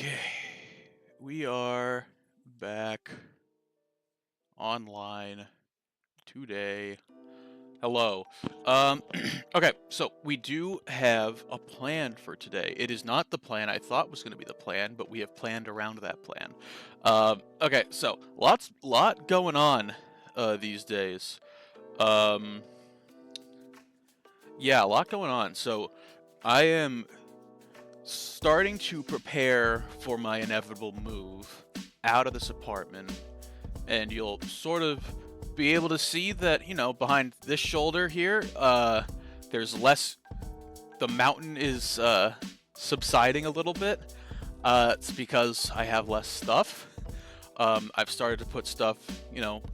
Okay, we are back online today. Hello. Um, okay, so we do have a plan for today. It is not the plan I thought was going to be the plan, but we have planned around that plan. Okay, so lot going on these days. Um, yeah, a lot going on. So I am starting to prepare for my inevitable move out of this apartment, and you'll sort of be able to see that, behind this shoulder here, there's less. The mountain is subsiding a little bit. It's because I have less stuff. I've started to put stuff,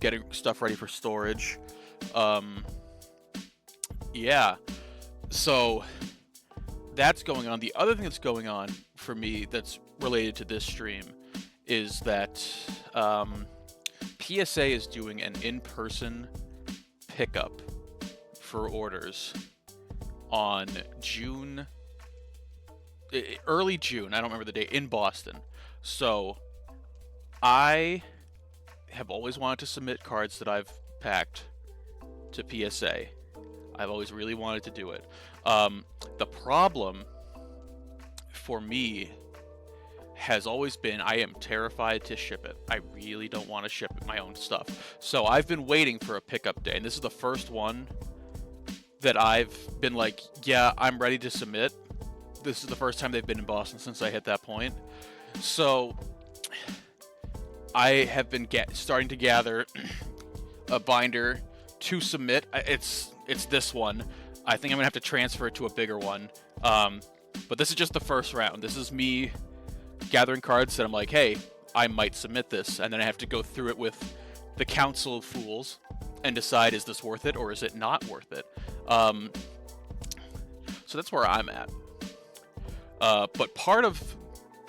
getting stuff ready for storage. Um, yeah, so that's going on. The other thing that's going on for me that's related to this stream is that PSA is doing an in-person pickup for orders on early June, I don't remember the date, in Boston. So I have always wanted to submit cards that I've packed to PSA. I've always really wanted to do it. The problem for me has always been I am terrified to ship it. I really don't want to ship my own stuff. So I've been waiting for a pickup day, and this is the first one that I've been like, yeah, I'm ready to submit. This is the first time they've been in Boston since I hit that point. So I have been starting to gather a binder to submit. It's this one. I think I'm gonna have to transfer it to a bigger one. But this is just the first round. This is me gathering cards that I'm like, hey, I might submit this, and then I have to go through it with the Council of Fools and decide, is this worth it or is it not worth it? So that's where I'm at. But part of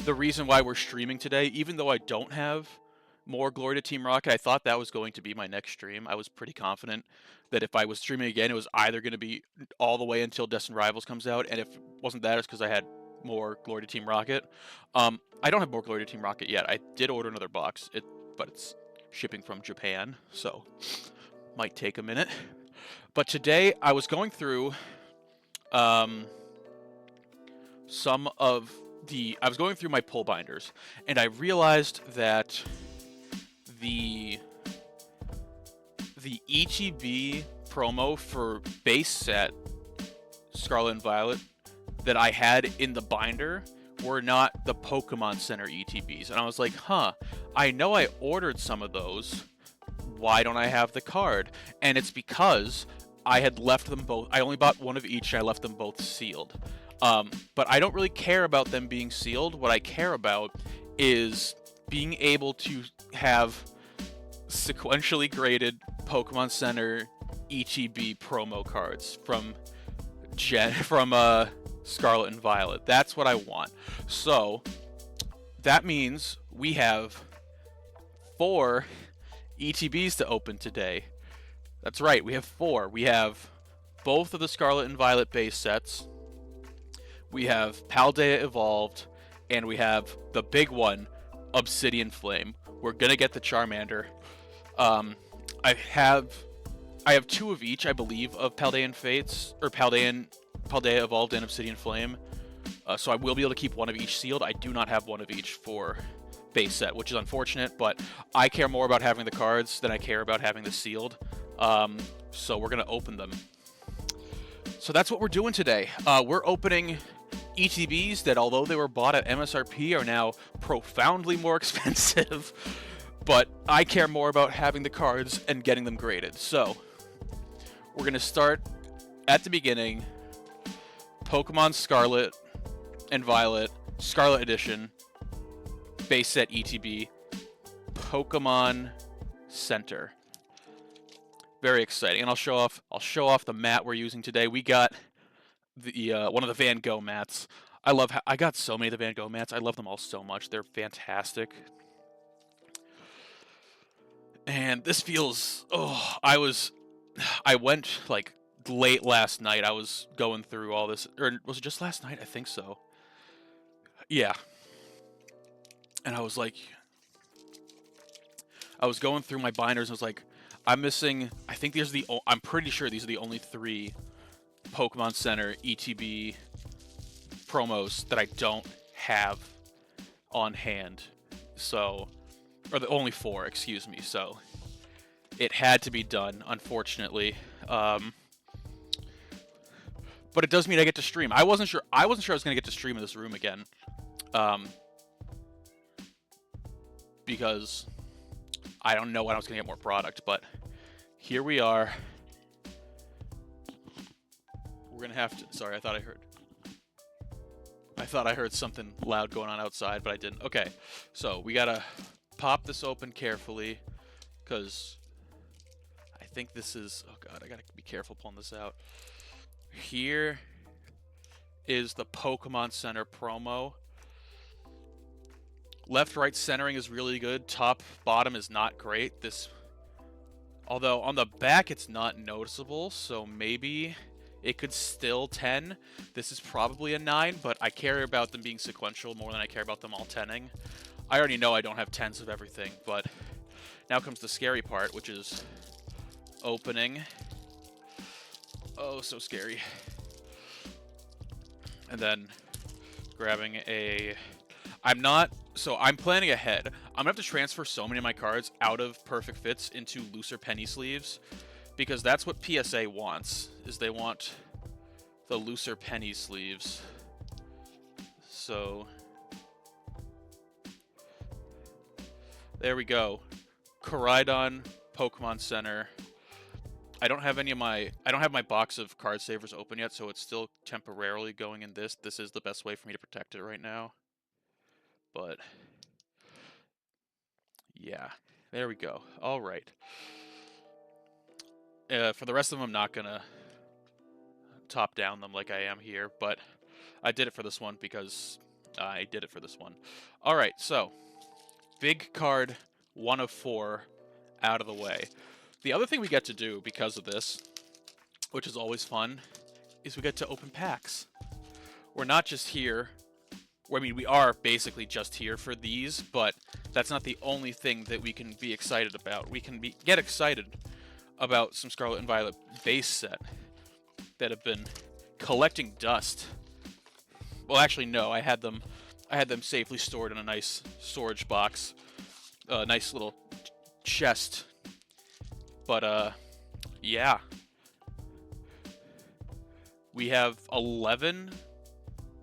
the reason why we're streaming today, even though I don't have more Glory to Team Rocket, I thought that was going to be my next stream. I was pretty confident that if I was streaming again, it was either going to be all the way until Destined Rivals comes out, and if it wasn't that, it's because I had more Glory to Team Rocket. I don't have more Glory to Team Rocket yet. I did order another box, but it's shipping from Japan, so might take a minute. But today I was going through I was going through my pull binders, and I realized that the ETB promo for base set Scarlet and Violet that I had in the binder were not the Pokemon Center ETBs. And I was like, I know I ordered some of those. Why don't I have the card? And it's because I had left them both. I only bought one of each, and I left them both sealed. But I don't really care about them being sealed. What I care about is being able to have sequentially graded Pokemon Center ETB promo cards from Scarlet and Violet. That's what I want. So that means we have 4 ETBs to open today. That's right, we have 4. We have both of the Scarlet and Violet base sets. We have Paldea Evolved, and we have the big one, Obsidian Flame. We're gonna get the Charmander. I have 2 of each, I believe, of Paldean Fates, or Paldea Evolved and Obsidian Flame. So I will be able to keep one of each sealed. I do not have one of each for base set, which is unfortunate, but I care more about having the cards than I care about having the sealed. So we're gonna open them. So that's what we're doing today. We're opening ETBs that, although they were bought at MSRP, are now profoundly more expensive. But I care more about having the cards and getting them graded. So we're going to start at the beginning. Pokemon Scarlet and Violet, Scarlet Edition, base set ETB, Pokemon Center. Very exciting, and I'll show off the mat we're using today. We got the one of the Van Gogh mats. I got so many of the Van Gogh mats. I love them all so much. They're fantastic. And this feels, I went like late last night. I was going through all this, or was it just last night? I think so. Yeah. and I was like, I was going through my binders and I was like, I'm missing, I think these are I'm pretty sure these are the only 3 Pokemon Center ETB promos that I don't have on hand. So, or the only 4, excuse me. So, it had to be done, unfortunately. But it does mean I get to stream. I wasn't sure I was going to get to stream in this room again. Because I don't know when I was going to get more product, but here we are. We're going to have to... Sorry, I thought I heard something loud going on outside, but I didn't. Okay, so we got to pop this open carefully, because I think this is... Oh, God, I got to be careful pulling this out. Here is the Pokemon Center promo. Left-right centering is really good. Top, bottom is not great. Although on the back it's not noticeable, so maybe it could still 10. This is probably a 9, but I care about them being sequential more than I care about them all 10ing. I already know I don't have 10s of everything, but now comes the scary part, which is opening. Oh, so scary. And then grabbing a... I'm planning ahead. I'm gonna have to transfer so many of my cards out of Perfect Fits into looser penny sleeves, because that's what PSA wants, is they want the looser penny sleeves. So there we go. Koraidon, Pokemon Center. I don't have my box of card savers open yet, so it's still temporarily going in this. This is the best way for me to protect it right now. But yeah, there we go. All right. For the rest of them, I'm not gonna top down them like I am here, but I did it for this one because I did it for this one. All right, so big card 1 of 4 out of the way. The other thing we get to do because of this, which is always fun, is we get to open packs. We're not just here. I mean, we are basically just here for these, but that's not the only thing that we can be excited about. We can get excited about some Scarlet and Violet base set that have been collecting dust. Well, actually, no. I had them safely stored in a nice storage box, a nice little chest. But yeah, we have 11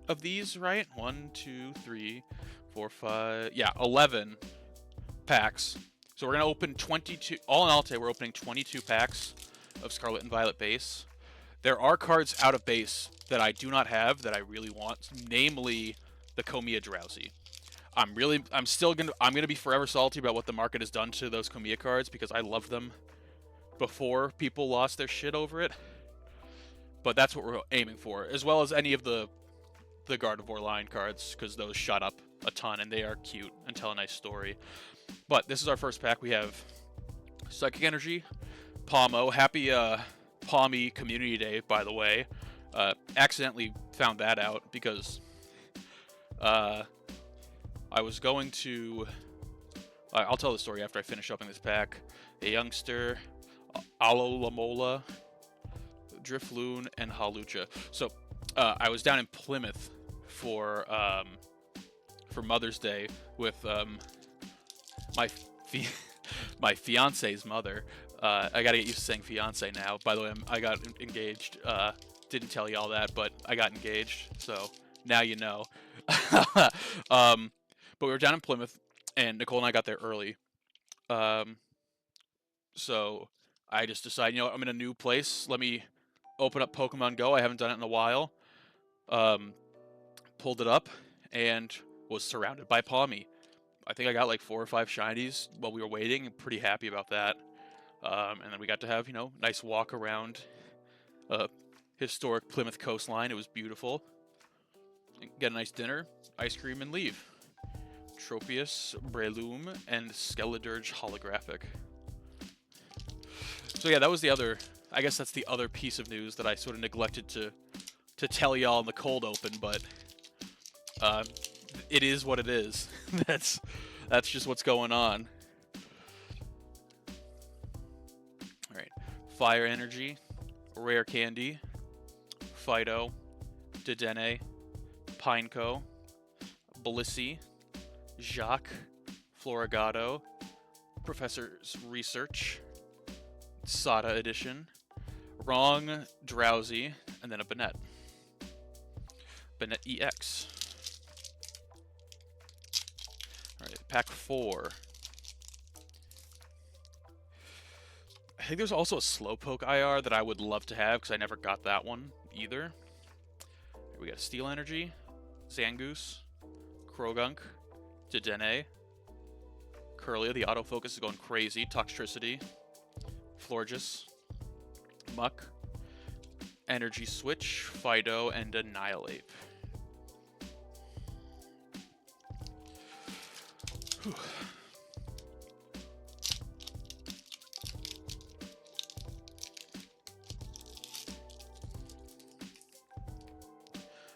of these, right? 1, 2, 3, 4, 5. Yeah, 11 packs. So we're gonna open 22. All in all, today we're opening 22 packs of Scarlet and Violet base. There are cards out of base that I do not have that I really want, namely the Komiya Drowsy. I'm gonna be forever salty about what the market has done to those Komiya cards, because I loved them before people lost their shit over it. But that's what we're aiming for, as well as any of the Gardevoir line cards, because those shot up a ton and they are cute and tell a nice story. But this is our first pack. We have Psychic Energy, Palmo. Happy Palmy Community Day, by the way. Accidentally found that out because I was going to... I'll tell the story after I finish opening this pack. A Youngster, Alolamola, Drifloon, and Hawlucha. So I was down in Plymouth for Mother's Day with my fiance's mother. I gotta get used to saying fiance now. By the way, I got engaged. Didn't tell you all that, but I got engaged, so now you know. But we were down in Plymouth, and Nicole and I got there early. So I just decided, you know what, I'm in a new place. Let me open up Pokemon Go. I haven't done it in a while. Pulled it up and was surrounded by Palmy. I think I got like 4 or 5 shinies while we were waiting. I'm pretty happy about that. And then we got to have, nice walk around historic Plymouth coastline. It was beautiful. Get a nice dinner, ice cream, and leave. Tropius, Breloom, and Skeledirge holographic. So yeah, that was the other... I guess that's the other piece of news that I sort of neglected to tell y'all in the cold open, but it is what it is. that's just what's going on. All right, Fire Energy, Rare Candy, Fido, Dedenne, Pineco, Blissey, Jacques, Florigato, Professor's Research, Sada Edition, Wrong, Drowsy, and then a Banette. Banette EX. Alright, pack 4. I think there's also a Slowpoke IR that I would love to have because I never got that one either. Here we got Steel Energy, Zangoose, Krogunk, Dedenne, Curlia, the autofocus is going crazy, Toxtricity, Florges, Muck, Energy Switch, Fido, and Annihilate. Whew.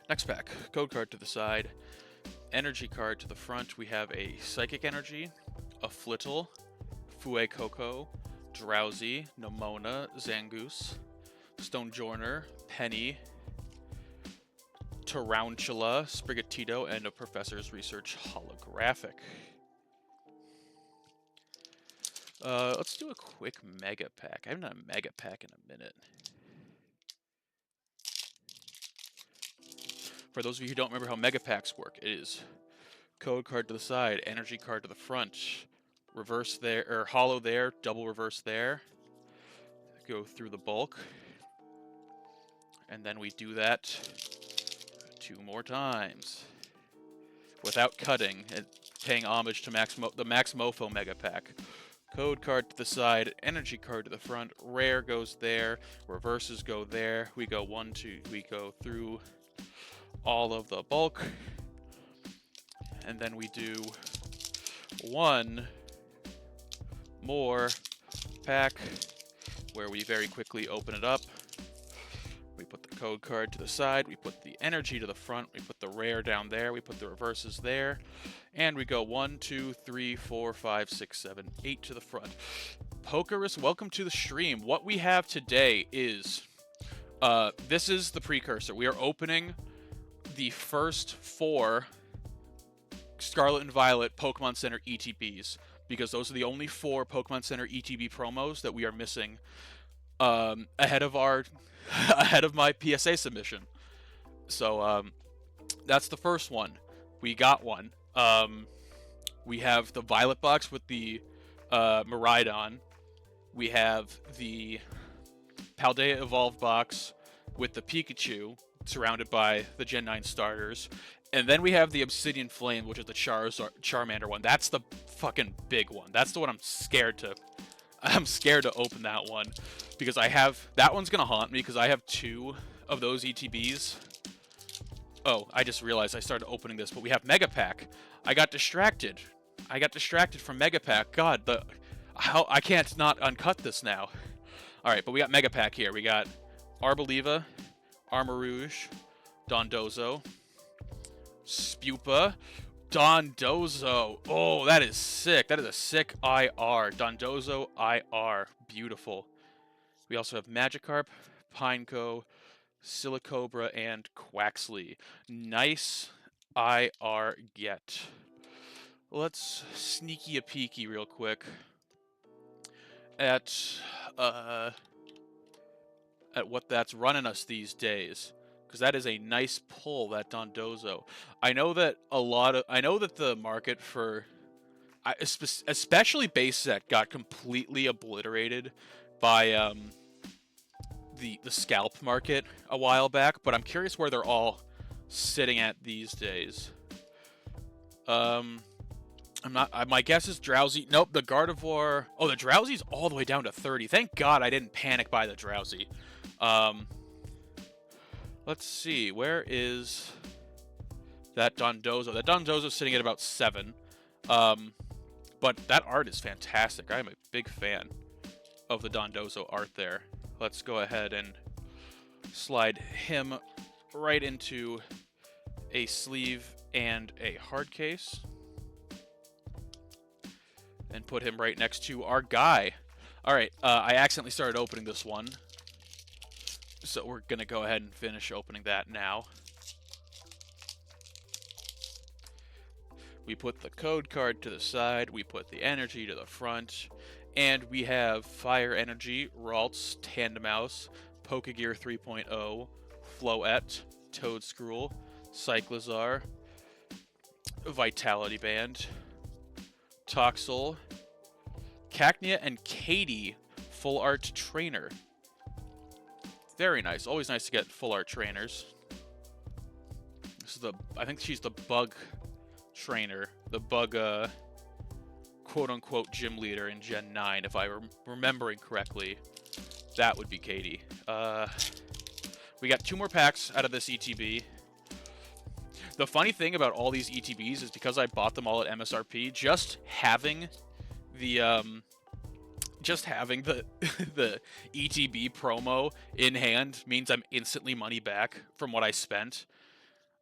Next pack, code card to the side, energy card to the front. We have a Psychic Energy, a Flittle, Fuecoco, Drowsy, Nomona, Zangoose, Stonejourner, Penny, Tarantula, Sprigatito, and a Professor's Research holographic. Let's do a quick Mega Pack. I haven't done a Mega Pack in a minute. For those of you who don't remember how Mega Packs work, it is code card to the side, energy card to the front, reverse there, or hollow there, double reverse there. Go through the bulk. And then we do that 2 more times. Without cutting, and paying homage to the Max Mofo Mega Pack. Code card to the side, energy card to the front, rare goes there, reverses go there. We go 1, 2, we go through all of the bulk. And then we do 1 more pack where we very quickly open it up. We put the code card to the side, we put the energy to the front, we put the rare down there, we put the reverses there, and we go 1, 2, 3, 4, 5, 6, 7, 8 to the front. Pokerus, welcome to the stream. What we have today is, this is the precursor. We are opening the first 4 Scarlet and Violet Pokemon Center ETBs, because those are the only 4 Pokemon Center ETB promos that we are missing ahead of my PSA submission. So that's the first one. We got one. We have the Violet box with the Miraidon. We have the Paldea Evolved box with the Pikachu surrounded by the Gen 9 starters. And then we have the Obsidian Flame, which is the Charmander one. That's the fucking big one. That's the one I'm scared to open that one, because that one's gonna haunt me because I have 2 of those ETBs. Oh, I just realized I started opening this, but we have Mega Pack. I got distracted from Mega Pack. God, I can't not uncut this now. All right, but we got Mega Pack here. We got Arboliva, Armarouge, Dondozo, Spupa, Dondozo. Oh, that is sick. That is a sick IR. Dondozo IR. Beautiful. We also have Magikarp, Pineco, Silicobra, and Quaxley. Nice IR get. Let's sneaky a peeky real quick at what that's running us these days, because that is a nice pull, that Dondozo. I know that the market for, especially base set, got completely obliterated by the scalp market a while back, but I'm curious where they're all sitting at these days. My guess is Drowsy. Nope, the Gardevoir. Oh, the Drowsy's all the way down to 30. Thank God I didn't panic buy the Drowsy. Let's see, where is that Dondozo? That Dondozo's sitting at about 7. But that art is fantastic. I'm a big fan of the Dondozo art there. Let's go ahead and slide him right into a sleeve and a hard case. And put him right next to our guy. Alright, I accidentally started opening this one. So we're going to go ahead and finish opening that now. We put the code card to the side, we put the energy to the front, and we have Fire Energy, Ralts, Tandemaus, Pokegear 3.0, Floette, Toedscruel, Cyclizar, Vitality Band, Toxel, Cacnea, and Katie, Full Art Trainer. Very nice. Always nice to get Full Art Trainers. This is I think she's the Bug Trainer, the Bug, quote-unquote gym leader in Gen 9, if I'm remembering correctly. That would be Katie. We got 2 more packs out of this ETB. The funny thing about all these ETBs is because I bought them all at MSRP, just having the the ETB promo in hand means I'm instantly money back from what I spent.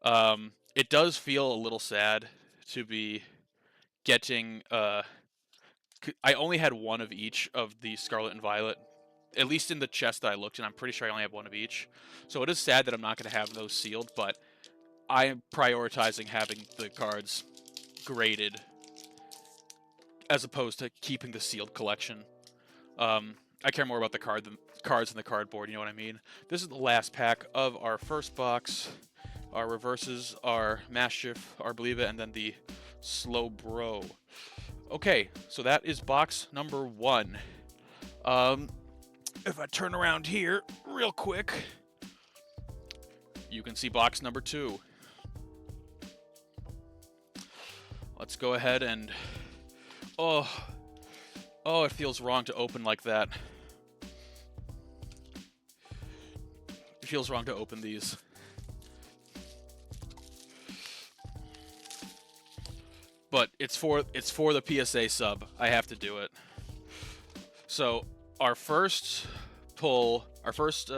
It does feel a little sad to be getting I only had one of each of the Scarlet and Violet, at least in the chest that I looked, and I'm pretty sure I only have one of each. So it is sad that I'm not going to have those sealed, but I am prioritizing having the cards graded as opposed to keeping the sealed collection. I care more about the cards than the cardboard, you know what I mean? This is the last pack of our first box. Our reverses are Mischief, our Believe It, and then the Slow Bro. Okay, so that is box number 1. If I turn around here real quick, you can see box number 2. Let's go ahead and... Oh, it feels wrong to open like that. It feels wrong to open these. But it's for the PSA sub. I have to do it. So our first pull, our first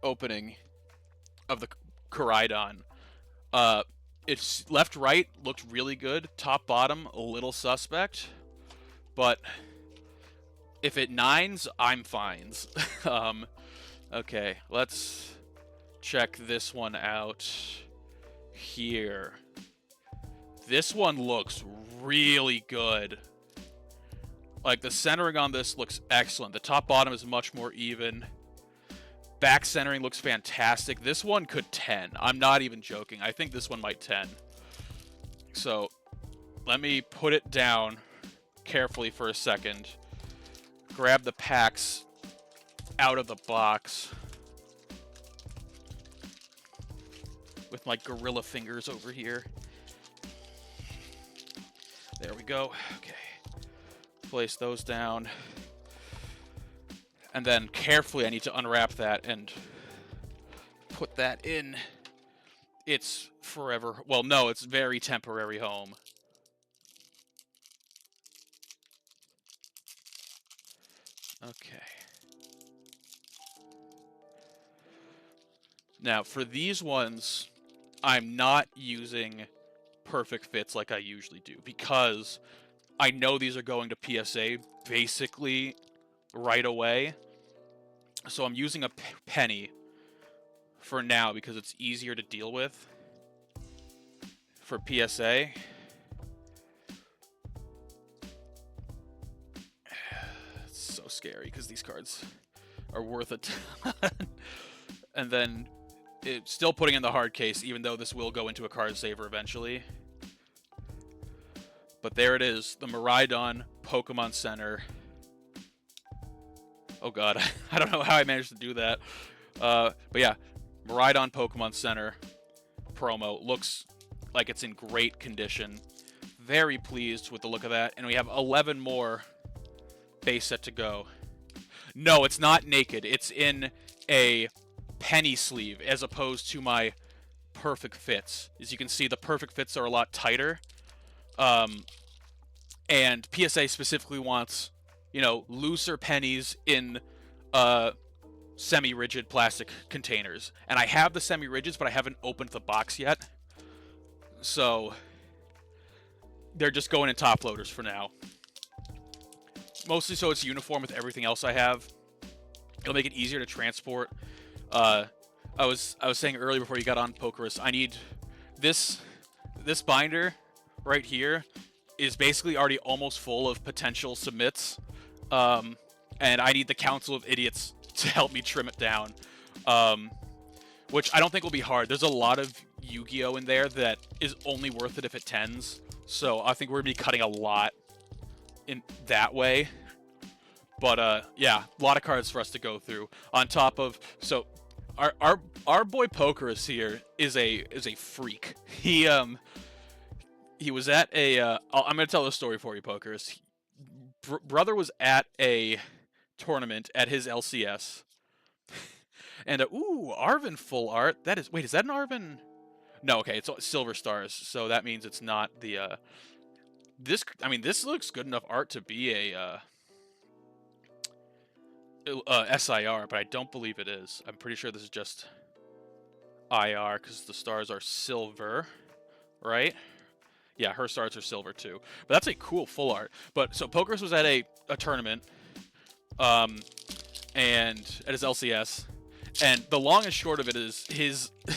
opening of the Koraidon, it's left right looked really good. Top bottom a little suspect, but if it nines, I'm fines. Okay, let's check this one out here. This one looks really good. Like, the centering on this looks excellent. The top bottom is much more even. Back centering looks fantastic. This one could 10. I'm not even joking. I think this one might 10. So, let me put it down carefully for a second. Grab the packs out of the box with my gorilla fingers over here. There we go. Okay. Place those down. And then carefully I need to unwrap that and put that in its forever... Well, no, it's very temporary home. Okay. Now, for these ones, I'm not using perfect fits like I usually do, because I know these are going to PSA basically right away. So I'm using a penny for now because it's easier to deal with for PSA. It's so scary because these cards are worth a ton. And then it's still putting in the hard case, even though this will go into a card saver eventually. But there it is, the Miraidon Pokemon Center. Oh god, I don't know how I managed to do that. But yeah, Miraidon Pokemon Center promo looks like it's in great condition. Very pleased with the look of that. And we have 11 more base set to go. No, it's not naked. It's in a penny sleeve as opposed to my perfect fits. As you can see, the perfect fits are a lot tighter. And PSA specifically wants, you know, looser pennies in semi-rigid plastic containers. And I have the semi-rigids, but I haven't opened the box yet. So they're just going in top loaders for now. Mostly so it's uniform with everything else I have. It'll make it easier to transport. I was saying earlier before you got on, Pokerus, I need this binder right here is basically already almost full of potential submits. And I need the Council of Idiots to help me trim it down. Which I don't think will be hard. There's a lot of Yu-Gi-Oh in there that is only worth it if it tens. So I think we're going to be cutting a lot in that way. But yeah, a lot of cards for us to go through. On top of, so our boy Pokerus here is a freak. He was at a I'm going to tell the story for you, Pokerus. Brother was at a tournament at his LCS. And ooh, Arven full art. That is, wait, is that an Arven? No, okay, it's Silver Stars, so that means it's not the this, I mean, this looks good enough art to be a SIR, but I don't believe it is. I'm pretty sure this is just IR because the stars are silver, right? Yeah, her stars are silver too. But that's a cool full art. But so Pokerus was at a tournament, and at his LCS, and the long and short of it is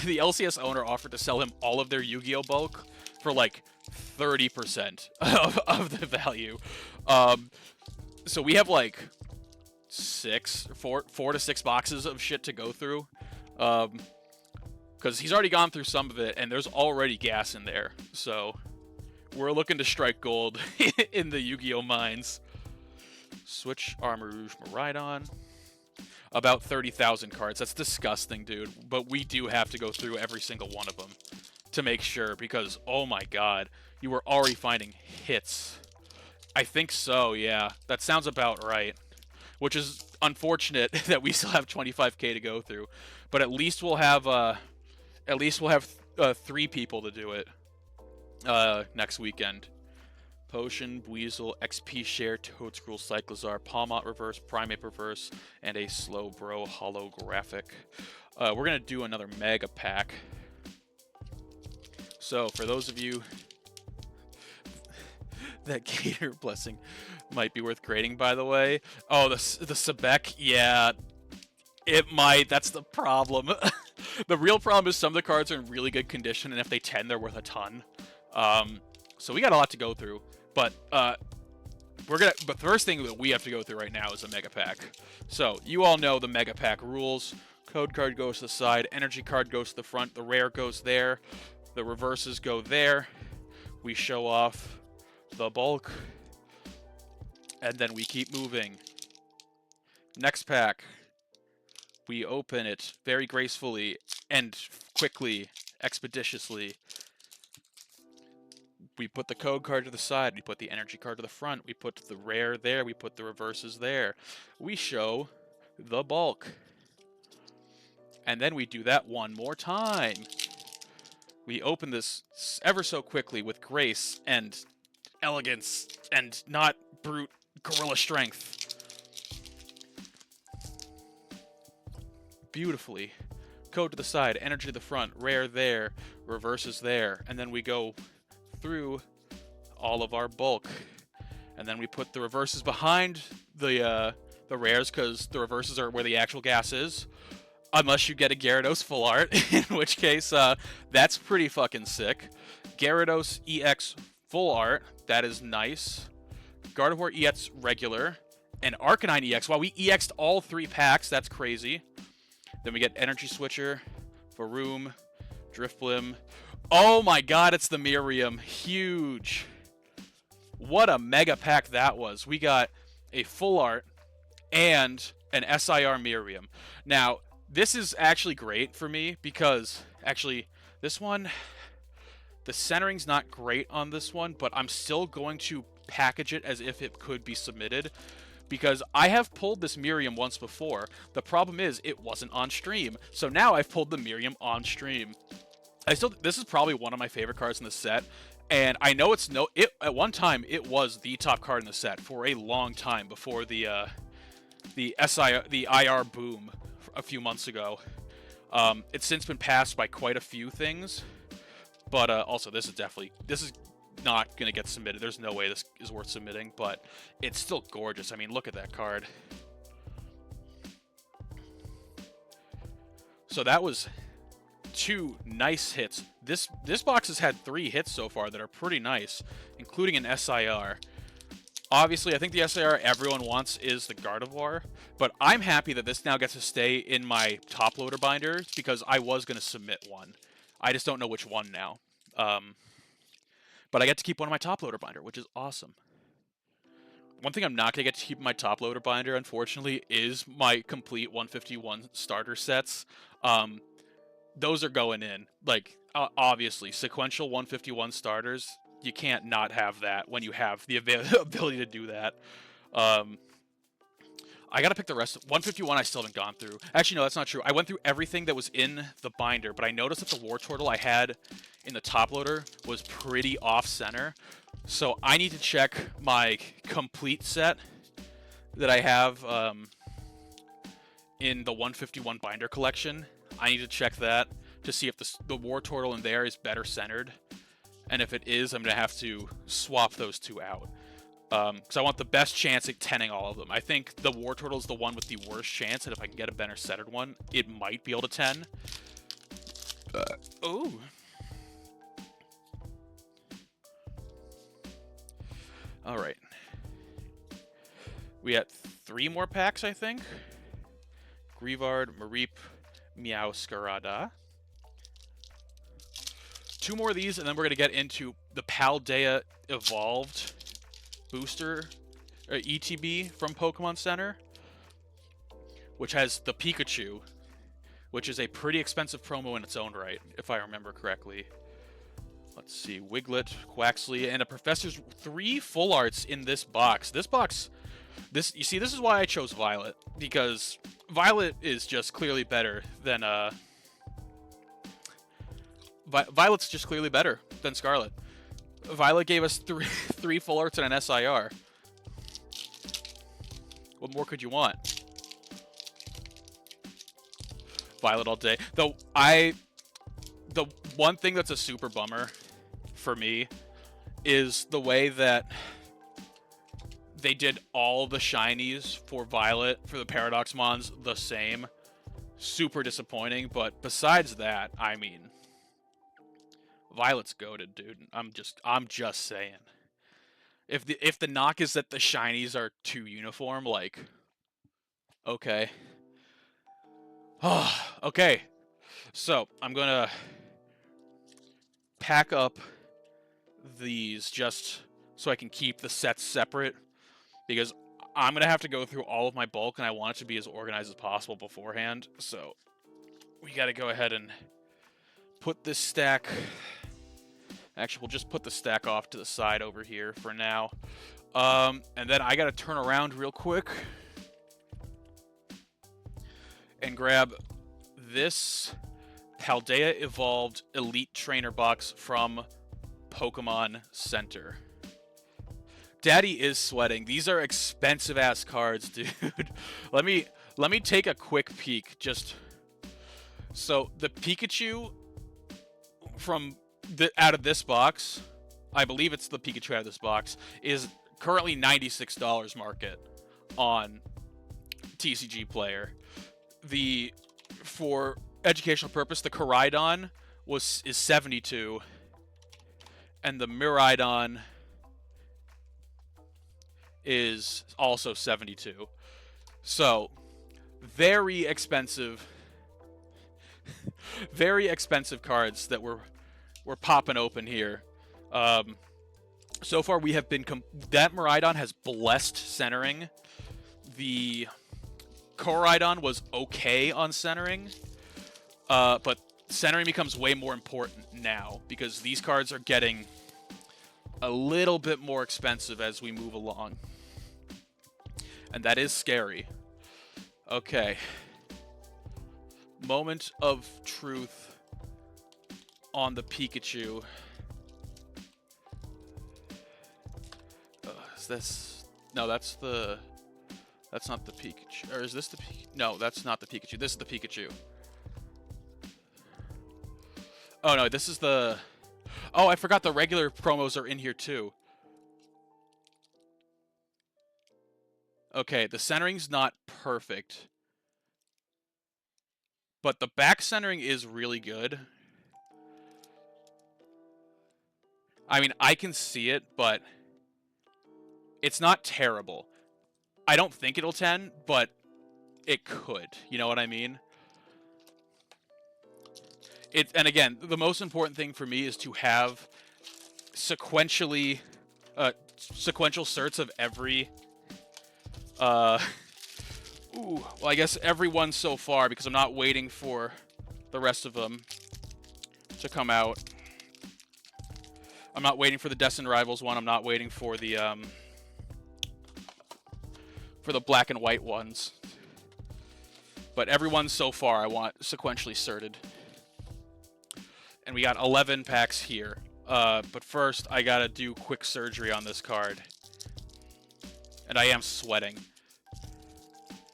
the LCS owner offered to sell him all of their Yu-Gi-Oh bulk for like 30% of the value. So we have like four to six boxes of shit to go through, because he's already gone through some of it, and there's already gas in there. So we're looking to strike gold in the Yu-Gi-Oh mines. Switch Armor Rouge Miraidon. About 30,000 cards. That's disgusting, dude. But we do have to go through every single one of them to make sure, because, oh my god, you were already finding hits. I think so, yeah. That sounds about right. Which is unfortunate that we still have 25k to go through. But at least we'll have, 3 people to do it next weekend. Potion, Weasel, XP Share, Toadscruel, Cyclozar, Palmot Reverse, Primate Reverse, and a Slowbro Holographic. We're going to do another Mega Pack. So, for those of you... that Gator Blessing might be worth grading, by the way. Oh, the Sebek, yeah. It might. That's the problem. The real problem is some of the cards are in really good condition, and if they 10, they're worth a ton. So we got a lot to go through. But the first thing that we have to go through right now is a Mega Pack. So you all know the Mega Pack rules. Code card goes to the side, energy card goes to the front, the rare goes there, the reverses go there. We show off the bulk, and then we keep moving. Next pack. We open it very gracefully and quickly, expeditiously. We put the code card to the side, we put the energy card to the front, we put the rare there, we put the reverses there. We show the bulk. And then we do that one more time. We open this ever so quickly with grace and elegance and not brute gorilla strength. Beautifully. Code to the side, energy to the front, rare there, reverses there, and then we go through all of our bulk, and then we put the reverses behind the rares, because the reverses are where the actual gas is, unless you get a Gyarados full art, in which case that's pretty fucking sick. Gyarados EX full art, that is nice. Gardevoir EX regular, and Arcanine EX. Wow, we EX'd all 3 packs, that's crazy. Then we get Energy Switcher, Varoom, Driftblim. Oh my god, it's the Miriam. Huge. What a mega pack that was. We got a full art and an SIR Miriam. Now, this is actually great for me because, actually, this one, the centering's not great on this one, but I'm still going to package it as if it could be submitted, because I have pulled this Miriam once before. The problem is it wasn't on stream. So now I've pulled the Miriam on stream. This is probably one of my favorite cards in the set, and I know at one time it was the top card in the set for a long time before the IR boom a few months ago. It's since been passed by quite a few things, but also this is not gonna get submitted. There's no way this is worth submitting, but it's still gorgeous. I mean, look at that card. So that was 2 nice hits. This box has had 3 hits so far that are pretty nice, including an SIR. Obviously, I think the SIR everyone wants is the Gardevoir, but I'm happy that this now gets to stay in my top loader binder because I was going to submit one. I just don't know which one now. But I get to keep one in my top loader binder, which is awesome. One thing I'm not going to get to keep in my top loader binder, unfortunately, is my complete 151 starter sets. Those are going in. Like, obviously, sequential 151 starters, you can't not have that when you have the ability to do that. I gotta pick the rest. 151 I still haven't gone through. Actually, no, that's not true. I went through everything that was in the binder, but I noticed that the Wartortle I had in the top loader was pretty off-center. So I need to check my complete set that I have in the 151 binder collection. I need to check that to see if the Wartortle in there is better centered. And if it is, I'm going to have to swap those 2 out. Because I want the best chance at 10ing all of them. I think the Wartortle is the one with the worst chance, and if I can get a better centered one, it might be able to 10. Ooh. Alright. We got 3 more packs, I think. Grievard, Mareep, Meowscarada. 2 more of these, and then we're going to get into the Paldea Evolved Booster, or ETB from Pokemon Center, which has the Pikachu, which is a pretty expensive promo in its own right, if I remember correctly. Let's see, Wiglet, Quaxley, and a Professor's 3 full arts in this box. You see, this is why I chose Violet, because Violet is just clearly better than, Violet's just clearly better than Scarlet. Violet gave us 3 full arts and an SIR. What more could you want? Violet all day. Though the one thing that's a super bummer for me is the way that they did all the shinies for Violet for the Paradox Mons the same. Super disappointing, but besides that, I mean, Violet's goated, dude. I'm just saying. If the knock is that the shinies are too uniform, like, okay. Okay. So, I'm gonna pack up these just so I can keep the sets separate, because I'm gonna have to go through all of my bulk and I want it to be as organized as possible beforehand. So, we gotta go ahead and put this stack. Actually, we'll just put the stack off to the side over here for now. And then I gotta turn around real quick and grab this Paldea Evolved Elite Trainer box from Pokemon Center. Daddy is sweating. These are expensive ass cards, dude. Let me take a quick peek. Just so the Pikachu from out of this box, I believe it's the Pikachu out of this box, is currently $96 market on TCG Player. For educational purpose, the Koraidon is $72, and the Miraidon is also $72. So, very expensive cards that we're popping open here. So far we have been that Miraidon has blessed centering. The Koraidon was okay on centering, but centering becomes way more important now because these cards are getting a little bit more expensive as we move along, and that is scary. Okay, moment of truth on the Pikachu. Is this... No, that's the That's not the Pikachu. Or is this the Pikachu? No, that's not the Pikachu. This is the Pikachu. Oh, no, this is the... Oh, I forgot the regular promos are in here, too. Okay, the centering's not perfect. But the back centering is really good. I mean, I can see it, but it's not terrible. I don't think it'll 10, but it could. You know what I mean? And again, the most important thing for me is to have sequential certs of every ooh, well, I guess every one so far, because I'm not waiting for the rest of them to come out. I'm not waiting for the Destined Rivals one. I'm not waiting for the black and white ones. But every one so far I want sequentially certed. And we got 11 packs here. But first, I gotta do quick surgery on this card. And I am sweating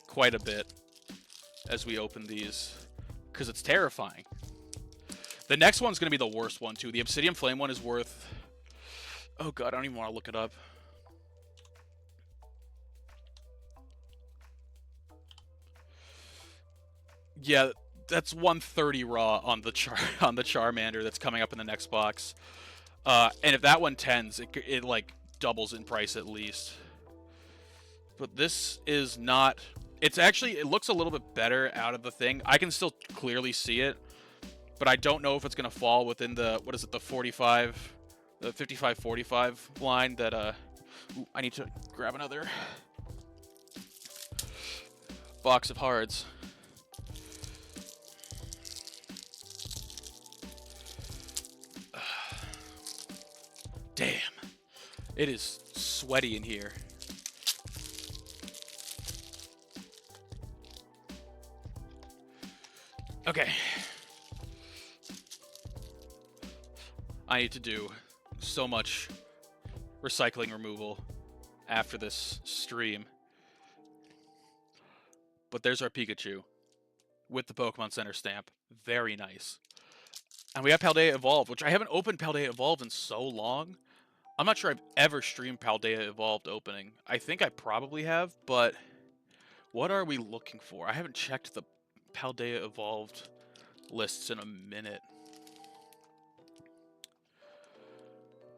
quite a bit as we open these, because it's terrifying. The next one's going to be the worst one, too. The Obsidian Flame one is worth... Oh, God, I don't even want to look it up. Yeah, that's 130 raw on the Charmander that's coming up in the next box. And if that one tens, it like doubles in price at least. But this is not... It's actually... It looks a little bit better out of the thing. I can still clearly see it. But I don't know if it's going to fall within the... What is it? The 45... The 55-45 line that... Ooh, I need to grab another box of hards. Damn. It is sweaty in here. Okay. I need to do so much recycling removal after this stream. But there's our Pikachu with the Pokemon Center stamp. Very nice. And we got Paldea Evolved, which I haven't opened Paldea Evolved in so long. I'm not sure I've ever streamed Paldea Evolved opening. I think I probably have, but what are we looking for? I haven't checked the Paldea Evolved lists in a minute.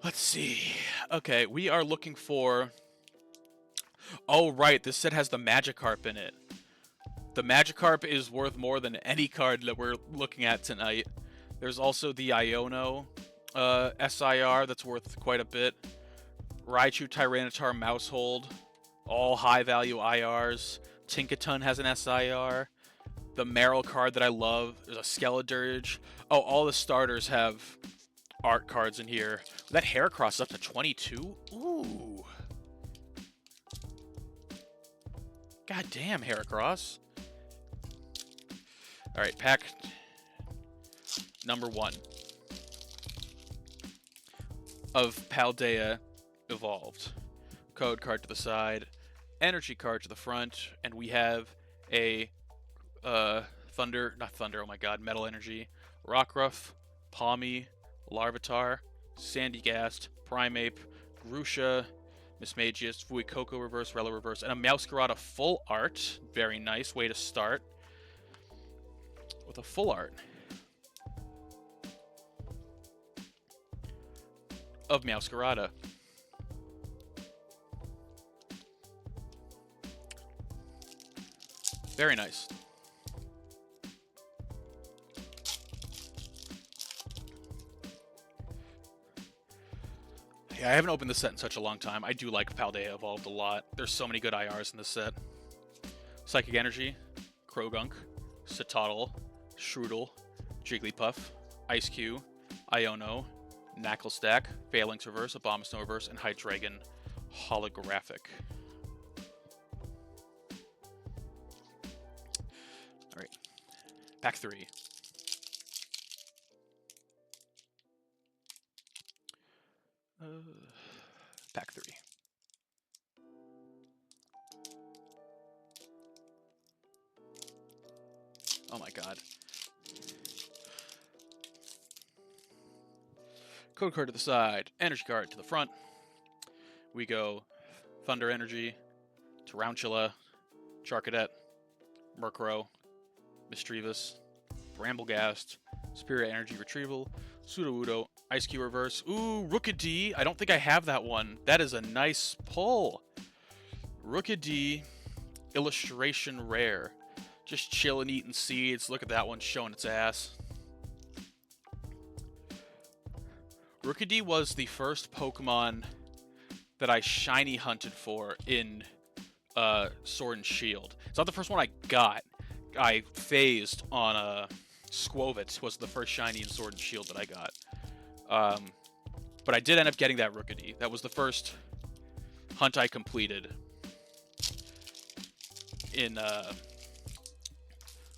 Let's see. Okay, we are looking for... Oh, right, this set has the Magikarp in it. The Magikarp is worth more than any card that we're looking at tonight. There's also the Iono SIR that's worth quite a bit. Raichu, Tyranitar, Mousehold, all high-value IRs. Tinkaton has an SIR. The Meryl card that I love. There's a Skeledirge. Oh, all the starters have art cards in here. That Heracross is up to 22? Ooh. God damn, Heracross. Alright, pack number 1 of Paldea Evolved. Code card to the side, energy card to the front, and we have a Metal Energy, Rockruff, Palmy, Larvitar, Sandygast, Primeape, Grusha, Mismagius, Fuecoco reverse, Rella reverse, and a Meowscarada full art. Very nice way to start with a full art of Meowscarada. Very nice. Yeah, I haven't opened this set in such a long time. I do like Paldea Evolved a lot. There's so many good IRs in this set. Psychic Energy, Krogunk, Citadel, Shroodle, Jigglypuff, Ice-Q, Iono, Knacklestack, Phalanx Reverse, Abomasnow Reverse, and Hydreigon Holographic. Alright, pack 3. Pack 3. Oh my god. Code card to the side, energy card to the front. We go Thunder Energy, Tarantula, Charcadet, Murkrow, Mischievous, Bramblegast, Spirit Energy Retrieval, Sudowoodo, Ice Key Reverse. Ooh, Rookidee. I don't think I have that one. That is a nice pull. Rookidee, Illustration Rare. Just chilling, eating seeds. Look at that one showing its ass. Rookidee was the first Pokemon that I shiny hunted for in Sword and Shield. It's not the first one I got. I phased on Squovit was the first shiny in Sword and Shield that I got. But I did end up getting that Rookidee. That was the first hunt I completed in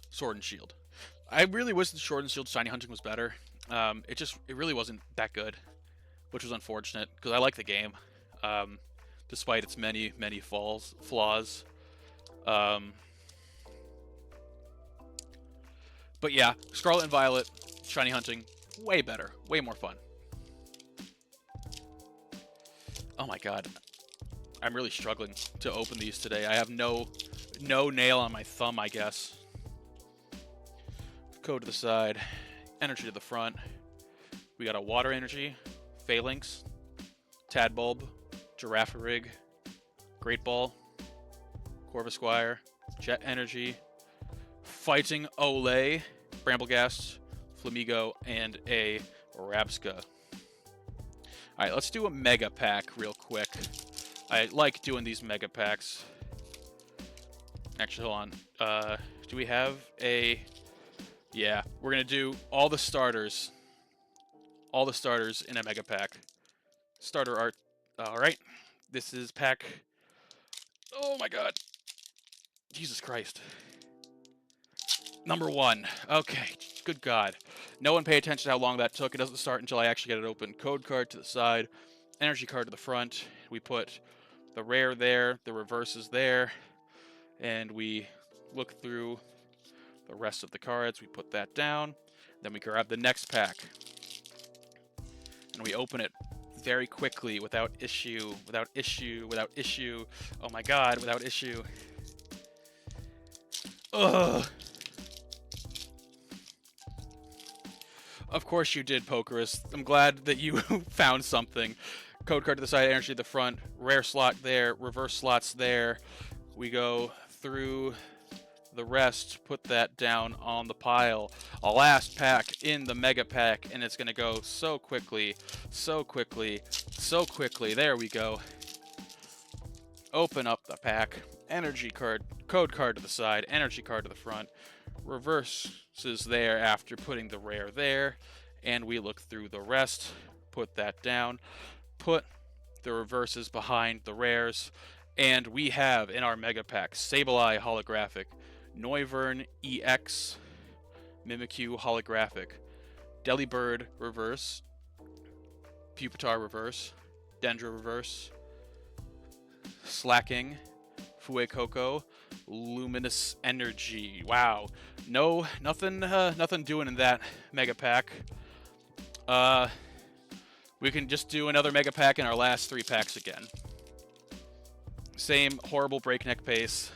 Sword and Shield. I really wish the Sword and Shield shiny hunting was better. It really wasn't that good, which was unfortunate because I like the game, despite its many flaws. But yeah, Scarlet and Violet, shiny hunting, way better, way more fun. Oh my god, I'm really struggling to open these today. I have no nail on my thumb, I guess. Code to the side, energy to the front. We got a Water Energy, Phalanx, Tadbulb, Girafarig, Great Ball, Corvisquire, Jet Energy, Fighting Olay, Bramblegast, Flamigo, and a Rabsca. Alright, let's do a Mega Pack real quick. I like doing these Mega Packs. Actually, hold on. Do we have a... Yeah, we're going to do all the starters. All the starters in a Mega Pack. Starter art. Alright. This is pack... Oh my god. Jesus Christ. Number 1. Okay, good god. No one pay attention to how long that took. It doesn't start until I actually get it open. Code card to the side. Energy card to the front. We put the rare there. The reverses there. And we look through the rest of the cards. We put that down. Then we grab the next pack. And we open it very quickly, without issue. Oh my god, without issue. Ugh. Of course you did, Pokerus. I'm glad that you found something. Code card to the side, energy to the front. Rare slot there, reverse slots there. We go through the rest, put that down on the pile. A last pack in the Mega Pack, and it's going to go so quickly, so quickly, so quickly. There we go. Open up the pack. Energy card, code card to the side, energy card to the front. Reverses there after putting the rare there. And we look through the rest, put that down, put the reverses behind the rares. And we have in our Mega Pack Sableye Holographic, Noivern EX, Mimikyu Holographic, Delibird Reverse, Pupitar Reverse, Dendra Reverse, Slacking, Fuecoco, Luminous Energy. Wow, nothing doing in that Mega Pack. We can just do another Mega Pack in our last 3 packs again. Same horrible breakneck pace,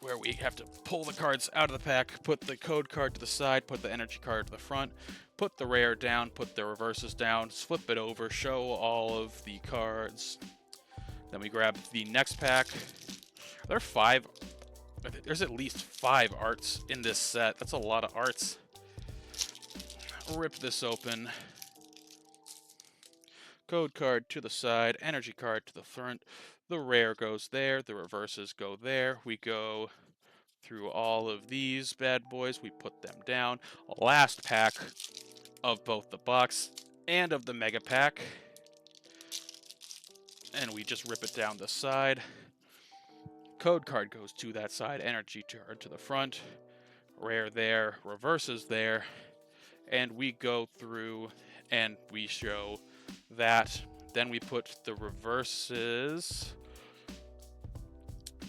where we have to pull the cards out of the pack, put the code card to the side, put the energy card to the front, put the rare down, put the reverses down, flip it over, show all of the cards. Then we grab the next pack. There are 5. There's at least 5 arts in this set. That's a lot of arts. Rip this open. Code card to the side, energy card to the front. The rare goes there, the reverses go there. We go through all of these bad boys. We put them down. Last pack of both the box and of the Mega Pack. And we just rip it down the side. Code card goes to that side, energy card to the front. Rare there, reverses there. And we go through and we show that. Then we put the reverses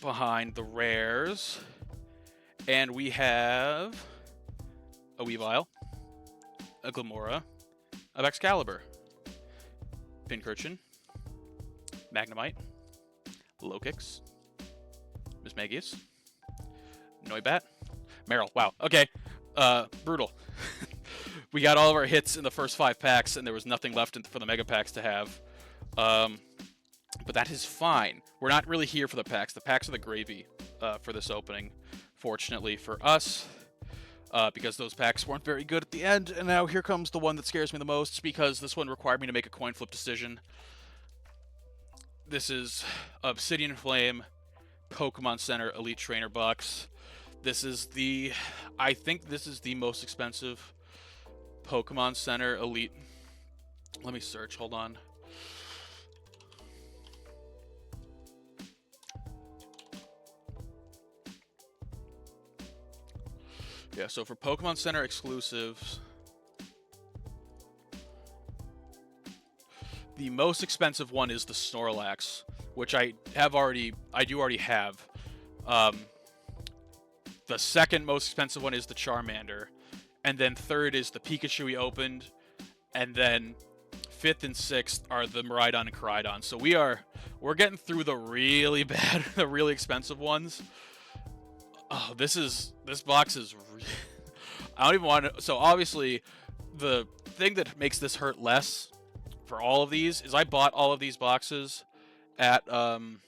behind the rares. And we have a Weavile, a Glamora, a Excalibur, Pincurchin, Magnemite, Lokix, Mismagius, Noibat, Meryl. Wow. Okay. Brutal. We got all of our hits in the first 5 packs, and there was nothing left for the Mega Packs to have. But that is fine. We're not really here for the packs. The packs are the gravy for this opening, fortunately for us, because those packs weren't very good at the end. And now here comes the one that scares me the most, because this one required me to make a coin flip decision. This is Obsidian Flame Pokemon Center Elite Trainer box. This is I think this is the most expensive Pokemon Center Elite. Let me search, hold on. Yeah, so for Pokemon Center exclusives, the most expensive one is the Snorlax, which I do already have. The second most expensive one is the Charmander, and then third is the Pikachu we opened, and then 5th and 6th are the Miraidon and Koraidon. So we're getting through the really bad, the really expensive ones. Oh, this box is I don't even want to. So obviously, the thing that makes this hurt less for all of these is I bought all of these boxes at MSRP.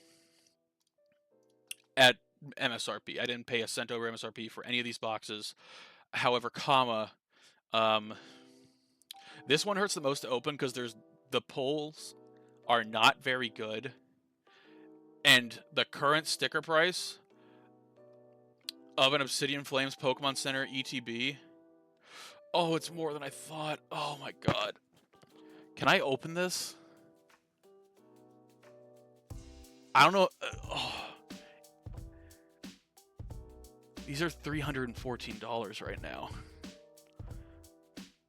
I didn't pay a cent over MSRP for any of these boxes. However, this one hurts the most to open because the pulls are not very good, and the current sticker price of an Obsidian Flames Pokemon Center ETB. Oh, it's more than I thought. Oh my god. Can I open this? I don't know. These are $314 right now.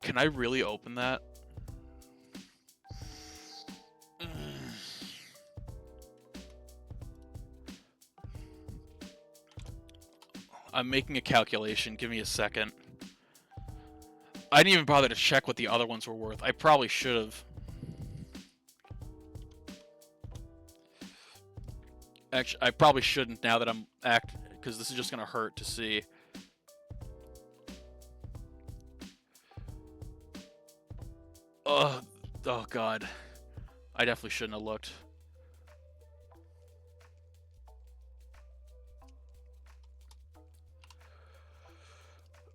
Can I really open that? I'm making a calculation. Give me a second. I didn't even bother to check what the other ones were worth. I probably should have. Actually, I probably shouldn't now that I'm because this is just gonna hurt to see. Oh god. I definitely shouldn't have looked.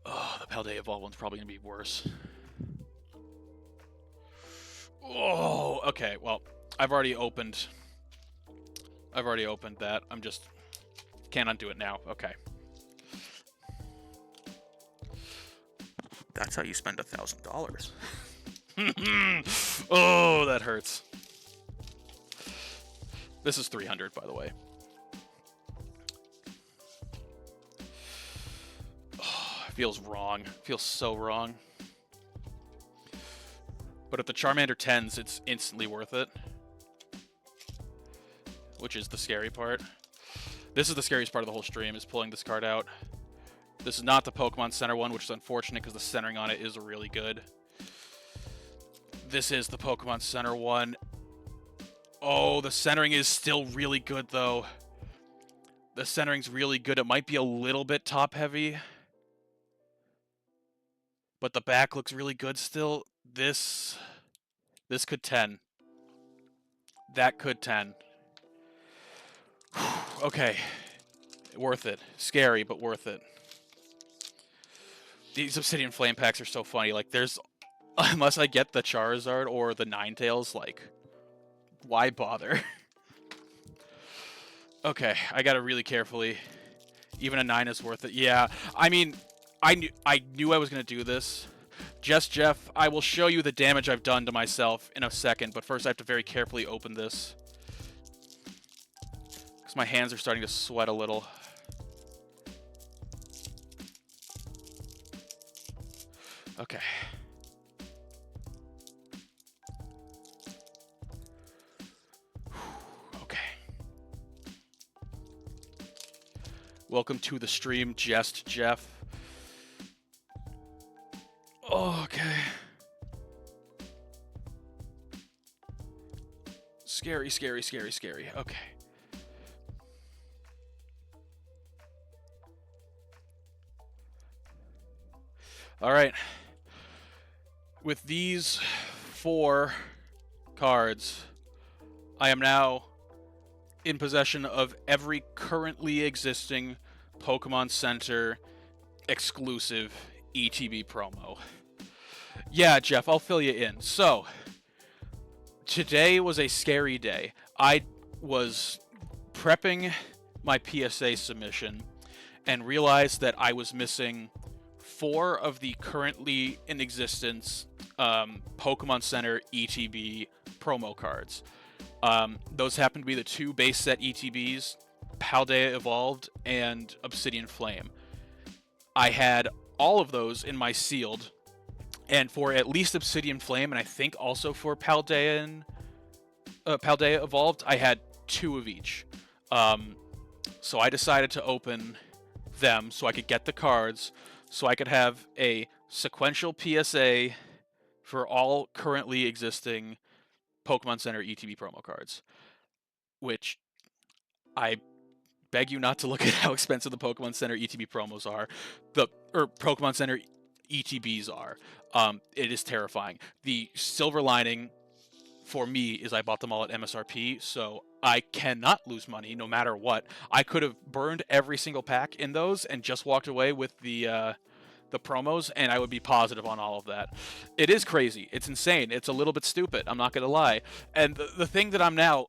Oh, the Paldea Evolved one's probably gonna be worse. Oh, okay. Well, I've already opened that. I'm just can't undo it now. Okay. That's how you spend $1,000. Oh, that hurts. This is 300, by the way. Oh, it feels wrong. It feels so wrong. But if the Charmander 10s, it's instantly worth it. Which is the scary part. This is the scariest part of the whole stream, is pulling this card out. This is not the Pokemon Center one, which is unfortunate because the centering on it is really good. This is the Pokemon Center one. Oh, the centering is still really good, though. The centering's really good. It might be a little bit top-heavy. But the back looks really good still. This could 10. That could 10. Okay. Worth it. Scary, but worth it. These Obsidian Flame packs are so funny. Like, there's... Unless I get the Charizard or the Ninetales, like, why bother? Okay, I gotta really carefully. Even a 9 is worth it. Yeah, I mean, I knew I was gonna do this. Just Jeff, I will show you the damage I've done to myself in a second, but first I have to very carefully open this. Because my hands are starting to sweat a little. Okay. Welcome to the stream, Jest Jeff. Oh, okay. Scary, scary, scary, scary. Okay. All right. With these 4 cards, I am now in possession of every currently existing Pokemon Center exclusive ETB promo. Yeah, Jeff, I'll fill you in. So, today was a scary day. I was prepping my PSA submission and realized that I was missing 4 of the currently in existence Pokemon Center ETB promo cards. Those happen to be the 2 base set ETBs, Paldea Evolved and Obsidian Flame. I had all of those in my sealed, and for at least Obsidian Flame, and I think also for Paldea Evolved, I had 2 of each. So I decided to open them so I could get the cards, so I could have a sequential PSA for all currently existing Pokemon Center ETB promo cards, which I beg you not to look at how expensive the Pokemon Center ETB promos are, or Pokemon Center ETBs are. It is terrifying. The silver lining for me is I bought them all at MSRP, so I cannot lose money no matter what. I could have burned every single pack in those and just walked away with the promos, and I would be positive on all of that. It is crazy. It's insane. It's a little bit stupid. I'm not going to lie. And the thing that I'm now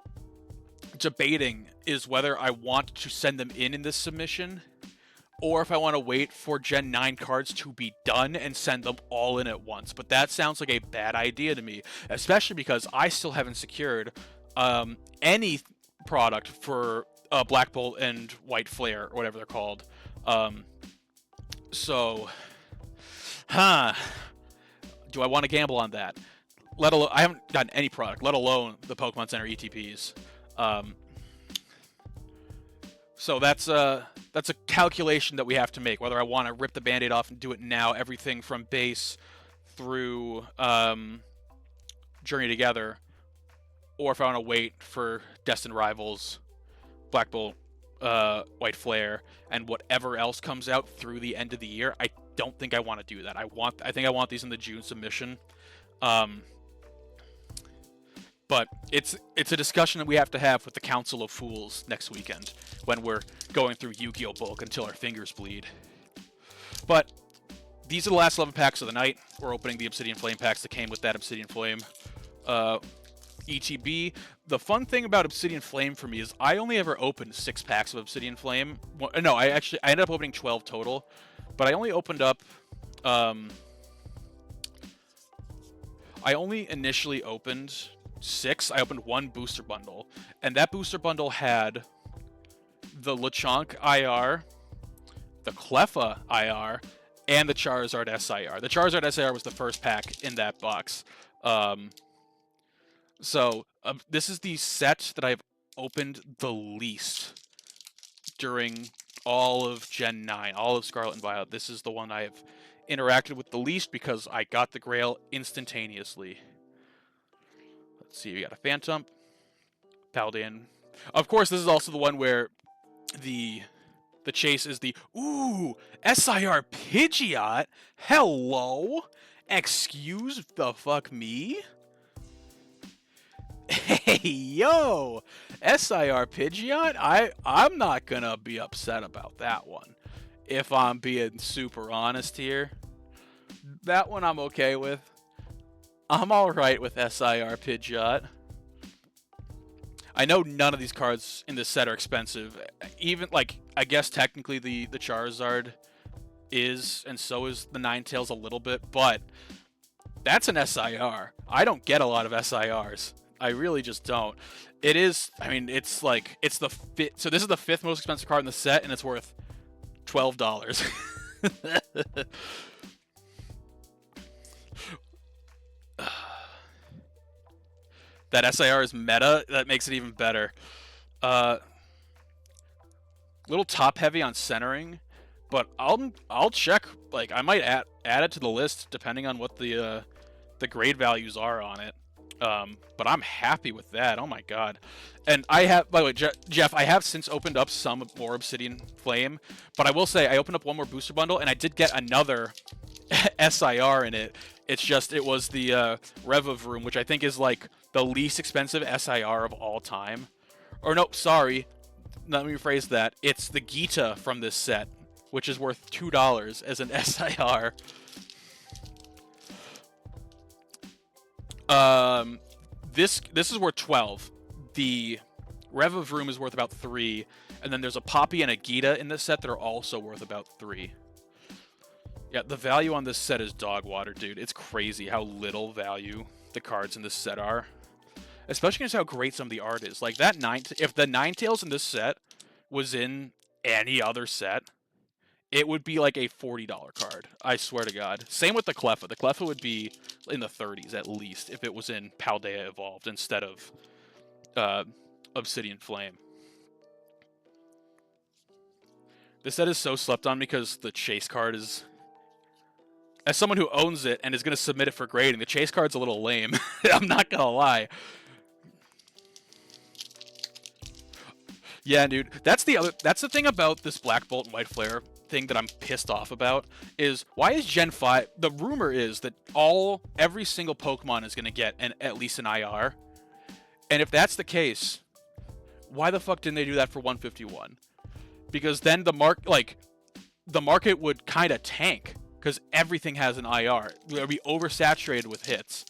debating is whether I want to send them in this submission, or if I want to wait for Gen 9 cards to be done and send them all in at once. But that sounds like a bad idea to me, especially because I still haven't secured any product for Black Bolt and White Flare, or whatever they're called. So, do I want to gamble on that? Let alone, I haven't gotten any product, let alone the Pokemon Center ETPs. So that's a calculation that we have to make, whether I want to rip the Band-Aid off and do it now, everything from base through Journey Together, or if I want to wait for Destined Rivals, Black Bolt, White Flare, and whatever else comes out through the end of the year. I don't think I want to do that. I think I want these in the June submission. But it's a discussion that we have to have with the Council of Fools next weekend when we're going through Yu-Gi-Oh! Bulk until our fingers bleed. But these are the last 11 packs of the night. We're opening the Obsidian Flame packs that came with that Obsidian Flame ETB. The fun thing about Obsidian Flame for me is I only ever opened 6 packs of Obsidian Flame. No, I ended up opening 12 total, but I only opened up... I only initially opened 6. I opened 1 booster bundle, and that booster bundle had the Lechonk IR, the Cleffa IR, and the Charizard SIR. The Charizard SIR was the first pack in that box. So this is the set that I've opened the least during all of Gen 9, all of Scarlet and Violet. This is the one I have interacted with the least because I got the Grail instantaneously. Let's see, we got a Phantom, Paldean. Of course, this is also the one where the chase is the SIR Pidgeot. Hello, excuse the fuck me. Hey yo, SIR Pidgeot. I'm not gonna be upset about that one, if I'm being super honest here. That one I'm okay with. I'm alright with SIR Pidgeot. I know none of these cards in this set are expensive. Even, like, I guess technically the Charizard is, and so is the Ninetales a little bit, but that's an SIR. I don't get a lot of SIRs. I really just don't. It is, I mean, it's like, it's the fifth, so this is the 5th most expensive card in the set, and it's worth $12. That SIR is meta. That makes it even better. A little top heavy on centering, but I'll check. Like I might add it to the list depending on what the grade values are on it. But I'm happy with that. Oh my god. And I have, by the way, Jeff, I have since opened up some more Obsidian Flame, but I will say I opened up one more booster bundle and I did get another SIR in it. It's just, it was the Rev of Room, which I think is like the least expensive SIR of all time. Or nope, sorry. Let me rephrase that. It's the Gita from this set, which is worth $2 as an SIR. This is worth 12. The Rev of Room is worth about 3, and then there's a Poppy and a Gita in this set that are also worth about 3. Yeah, the value on this set is dog water, dude. It's crazy how little value the cards in this set are. Especially because how great some of the art is. Like that if the Ninetales in this set was in any other set, it would be like a $40 card. I swear to God. Same with the Cleffa. The Cleffa would be in the 30s at least if it was in Paldea Evolved instead of Obsidian Flame. This set is so slept on because the chase card is... As someone who owns it and is going to submit it for grading, the chase card's a little lame. I'm not going to lie. Yeah, dude. That's the thing about this Black Bolt and White Flare thing that I'm pissed off about is why is Gen 5... The rumor is that every single Pokemon is going to get at least an IR. And if that's the case, why the fuck didn't they do that for 151? Because then the market would kind of tank because everything has an IR. It would be oversaturated with hits.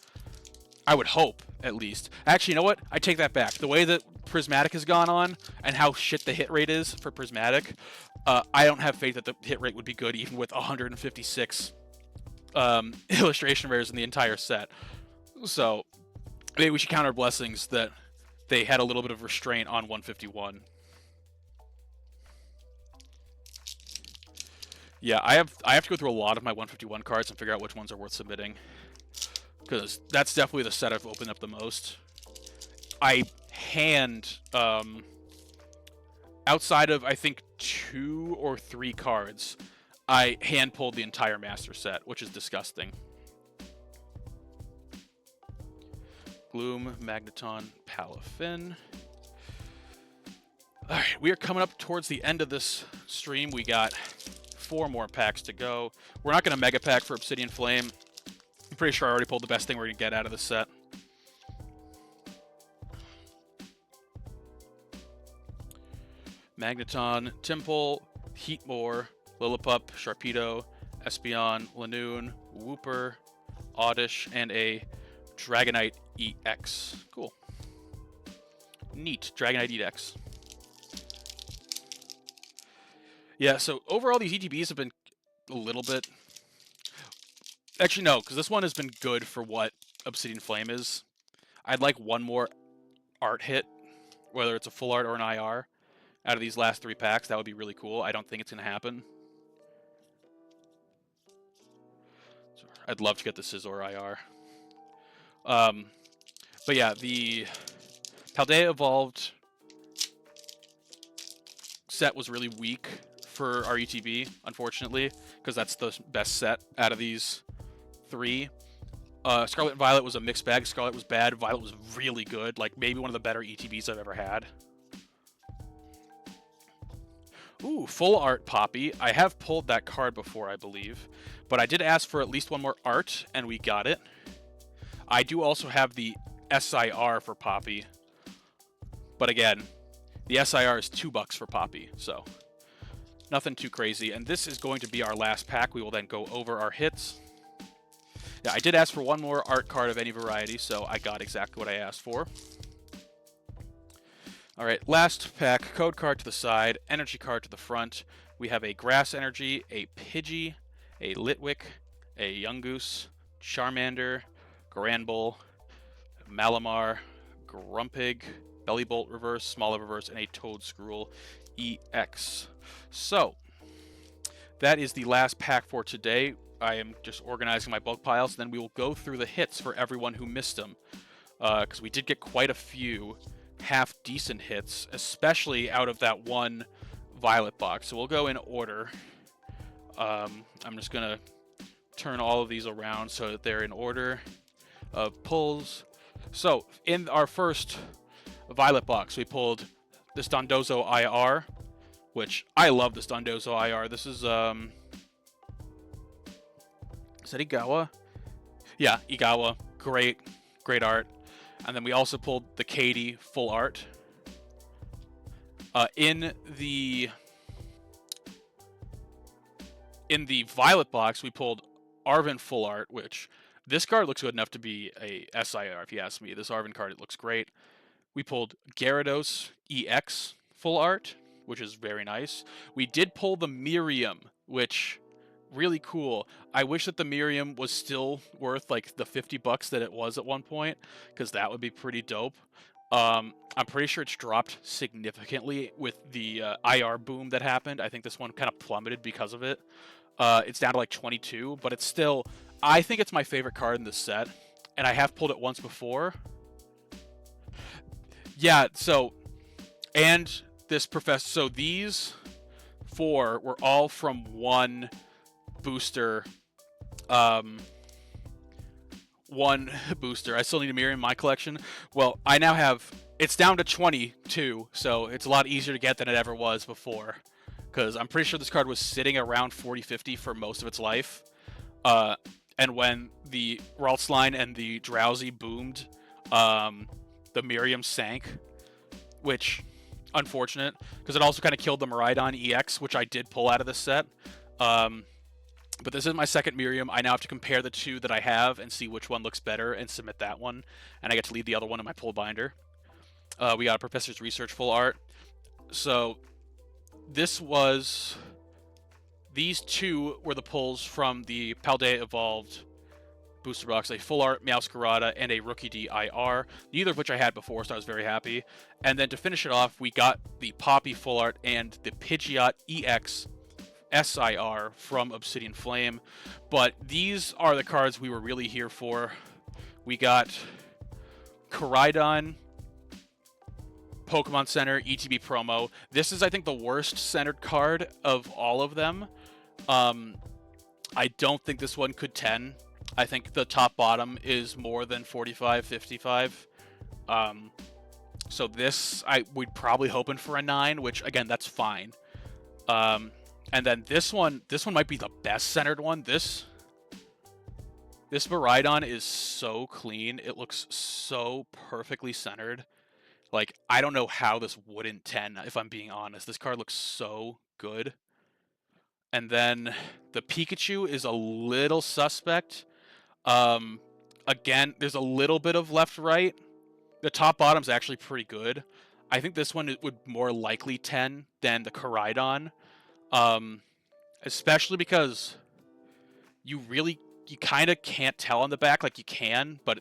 I would hope, at least. Actually, you know what? I take that back. The way that Prismatic has gone on and how shit the hit rate is for Prismatic, I don't have faith that the hit rate would be good even with 156 illustration rares in the entire set. So maybe we should count our blessings that they had a little bit of restraint on 151. Yeah, I have to go through a lot of my 151 cards and figure out which ones are worth submitting. Because that's definitely the set I've opened up the most. I hand, outside of, I think, 2 or 3 cards, I hand-pulled the entire Master set, which is disgusting. Gloom, Magneton, Palafin. Alright, we are coming up towards the end of this stream. We got 4 more packs to go. We're not going to Mega Pack for Obsidian Flame. I'm pretty sure I already pulled the best thing we're going to get out of this set. Magneton, Timple, Heatmore, Lillipup, Sharpedo, Espeon, Lanoon, Wooper, Oddish, and a Dragonite EX. Cool. Neat. Dragonite EX. Yeah, so overall these ETBs have been a little bit... Actually, no, because this one has been good for what Obsidian Flame is. I'd like one more art hit, whether it's a full art or an IR, out of these last 3 packs. That would be really cool. I don't think it's going to happen. So I'd love to get the Scizor IR. But yeah, the Paldea Evolved set was really weak for our ETB, unfortunately, because that's the best set out of these 3. Scarlet and Violet was a mixed bag. Scarlet was bad. Violet was really good. Like, maybe one of the better ETBs I've ever had. Ooh, full art Poppy. I have pulled that card before, I believe. But I did ask for at least one more art, and we got it. I do also have the SIR for Poppy. But again, the SIR is $2 for Poppy, so nothing too crazy. And this is going to be our last pack. We will then go over our hits. Yeah, I did ask for one more art card of any variety, so I got exactly what I asked for. Alright, last pack. Code card to the side, energy card to the front. We have a Grass Energy, a Pidgey, a Litwick, a Yungoos, Charmander, Granbull, Malamar, Grumpig, Bellybolt Reverse, Smoliv Reverse, and a Toedscruel EX. So, that is the last pack for today. I am just organizing my bulk piles, and then we will go through the hits for everyone who missed them. Because we did get quite a few half-decent hits, especially out of that one Violet box. So we'll go in order. I'm just gonna turn all of these around so that they're in order of pulls. So in our first Violet box, we pulled this Dondozo IR, which I love this Dondozo IR. This is that Igawa? Yeah, Igawa. Great art. And then we also pulled the Katie full art. In the Violet box, we pulled Arven full art, which this card looks good enough to be a SIR, if you ask me. This Arven card, it looks great. We pulled Gyarados EX full art, which is very nice. We did pull the Miriam, which really cool. I wish that the Miriam was still worth like the $50 that it was at one point, because that would be pretty dope. I'm pretty sure it's dropped significantly with the IR boom that happened. I think this one kind of plummeted because of it. It's down to like 22, but it's still, I think it's my favorite card in this set, and I have pulled it once before. Yeah, so, and this professor, so these 4 were all from one booster, one booster. I still need a Miriam in my collection. Well, I now have, it's down to 22, so it's a lot easier to get than it ever was before. Because I'm pretty sure this card was sitting around 40-50 for most of its life. And when the Ralts line and the Drowsy boomed, the Miriam sank, which, unfortunate, because it also kind of killed the Miraidon EX, which I did pull out of this set. But this is my second Miriam. I now have to compare the 2 that I have and see which one looks better and submit that one. And I get to leave the other one in my pull binder. We got a Professor's Research full art. So this was, these 2 were the pulls from the Paldea Evolved booster box, a full art Meowscarada and a Rookie D IR, neither of which I had before, so I was very happy. And then to finish it off, we got the Poppy full art and the Pidgeot EX SIR from Obsidian Flame. But these are the cards we were really here for. We got Koraidon, Pokemon Center, ETB promo. This is, I think, the worst centered card of all of them. I don't think this one could 10. I think the top bottom is more than 45, 55. So this, we'd probably hoping for a 9, which again, that's fine. And then this one might be the best centered one. This Miraidon is so clean. It looks so perfectly centered. Like, I don't know how this wouldn't 10, if I'm being honest. This card looks so good. And then the Pikachu is a little suspect. Again, there's a little bit of left-right. The top-bottom's actually pretty good. I think this one would more likely 10 than the Koraidon. Especially because you kind of can't tell on the back. Like, you can, but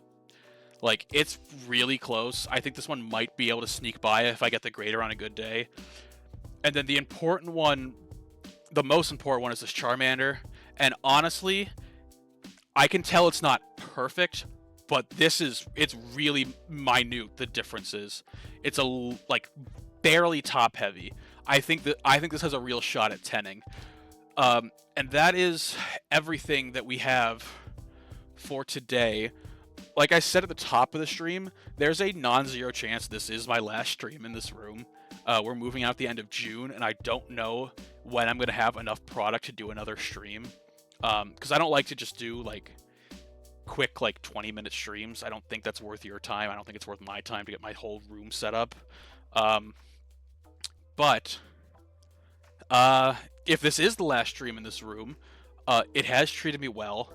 like, it's really close. I think this one might be able to sneak by if I get the grader on a good day. And then the important one, the most important one, is this Charmander. And honestly, I can tell it's not perfect, but it's really minute, the differences. It's like barely top heavy. I think this has a real shot at 10ing. And that is everything that we have for today. Like I said at the top of the stream, there's a non-zero chance this is my last stream in this room. We're moving out at the end of June, and I don't know when I'm going to have enough product to do another stream. Because I don't like to just do, like, quick, like, 20-minute streams. I don't think that's worth your time. I don't think it's worth my time to get my whole room set up. But if this is the last stream in this room, it has treated me well.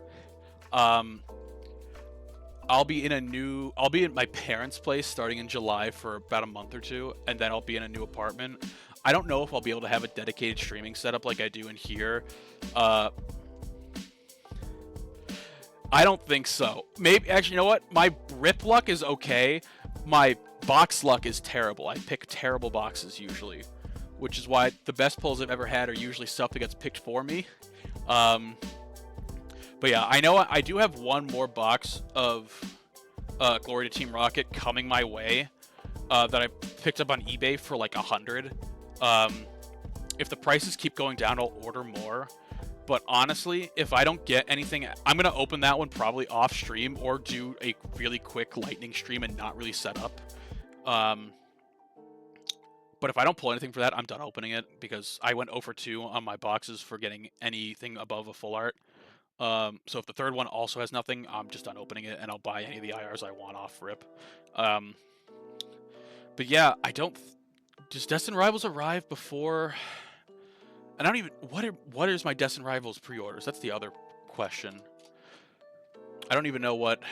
I'll be in my parents' place starting in July for about a month or 2, and then I'll be in a new apartment. I don't know if I'll be able to have a dedicated streaming setup like I do in here. I don't think so. Maybe, actually, you know what? My rip luck is okay. My box luck is terrible. I pick terrible boxes usually, which is why the best pulls I've ever had are usually stuff that gets picked for me. But yeah, I know I do have one more box of Glory to Team Rocket coming my way that I picked up on eBay for like 100. if the prices keep going down, I'll order more. But honestly, if I don't get anything, I'm gonna open that one probably off stream or do a really quick lightning stream and not really set up. But if I don't pull anything for that, I'm done opening it because I went 0 for 2 on my boxes for getting anything above a full art. So if the third one also has nothing, I'm just done opening it, and I'll buy any of the IRs I want off rip. But yeah, I don't. Does Destined Rivals arrive before? And I don't even. What is my Destined Rivals pre-orders? That's the other question. I don't even know what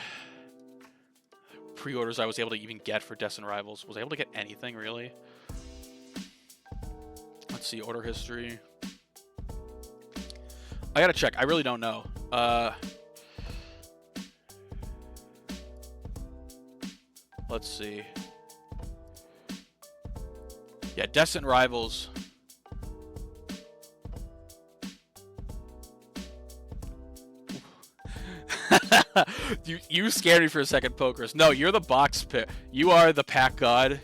pre-orders I was able to even get for Destined Rivals. Was I able to get anything really? Let's see, order history. I gotta check. I really don't know. Let's see. Yeah, Destined Rivals. You scared me for a second, Pokers. No, you're the box pick. You are the pack god.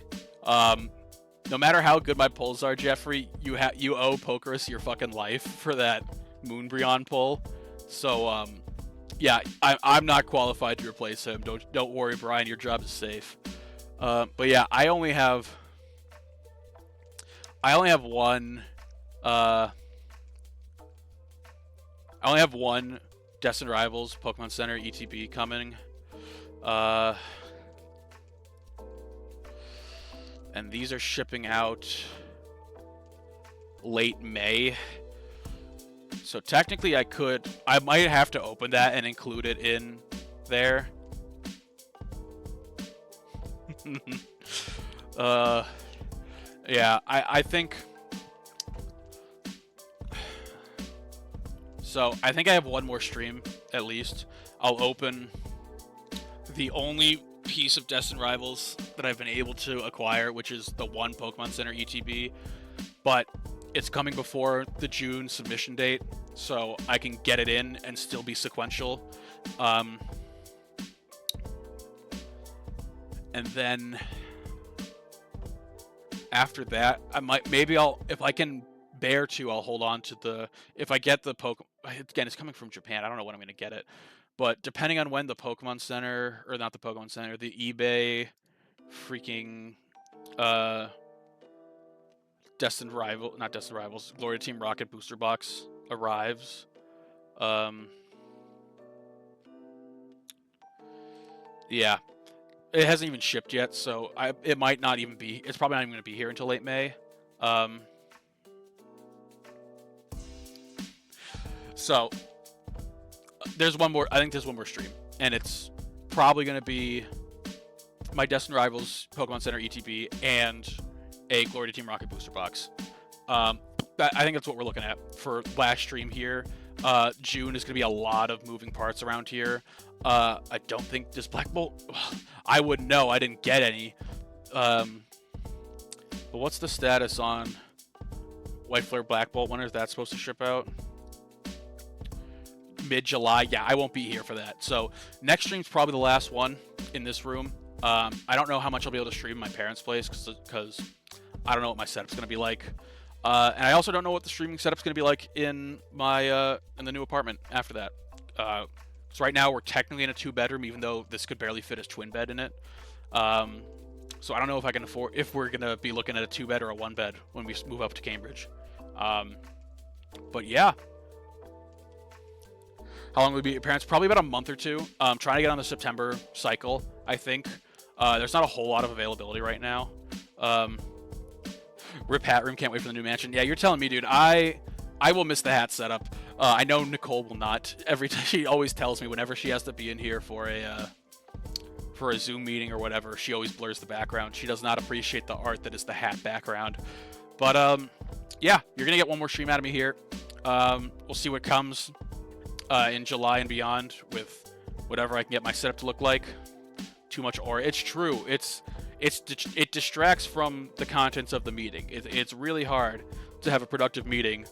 No matter how good my pulls are, Jeffrey, you owe Pokers your fucking life for that Moonbryon pull. So yeah, I'm not qualified to replace him. Don't worry, Brian. Your job is safe. But yeah, I only have one. I only have one Destined Rivals Pokemon Center ETB coming. And these are shipping out late May. So technically I might have to open that and include it in there. Yeah, I think... So, I think I have one more stream, at least. I'll open the only piece of Destined Rivals that I've been able to acquire, which is the one Pokemon Center ETB. But it's coming before the June submission date, so I can get it in and still be sequential. And then after that, if I can bear to, I'll hold on to if I get the Pokemon. Again, it's coming from Japan. I don't know when I'm going to get it. But depending on when the Pokemon Center, or not the Pokemon Center, the eBay freaking not Destined Rivals, Gloria Team Rocket booster box arrives. Yeah. It hasn't even shipped yet, so it might not even be. It's probably not even going to be here until late May. So there's one more. I think there's one more stream, and it's probably going to be my Destined Rivals Pokemon Center ETB and a Glory to Team Rocket booster box. I think that's what we're looking at for last stream here. June is going to be a lot of moving parts around here. I don't think this Black Bolt... I wouldn't know. I didn't get any. But what's the status on White Flare Black Bolt? When is that supposed to ship out? Mid-July. Yeah, I won't be here for that. So next stream's probably the last one in this room. I don't know how much I'll be able to stream in my parents' place because I don't know what my setup's going to be like. And I also don't know what the streaming setup's going to be like in my in the new apartment after that. So right now we're technically in a 2-bedroom, even though this could barely fit a twin bed in it. So I don't know if I can afford, if we're going to be looking at a 2-bed or a 1-bed when we move up to Cambridge. But yeah. How long will we be at your parents? Probably about a month or two. Trying to get on the September cycle, I think. There's not a whole lot of availability right now. Rip Hat Room, can't wait for the new mansion. Yeah, you're telling me, dude. I will miss the hat setup. I know Nicole will not. Every time she always tells me whenever she has to be in here for a Zoom meeting or whatever, she always blurs the background. She does not appreciate the art that is the hat background. But yeah, you're gonna get one more stream out of me here. We'll see what comes in July and beyond with whatever I can get my setup to look like. Too much aura. It's true. It distracts from the contents of the meeting. It's really hard to have a productive meeting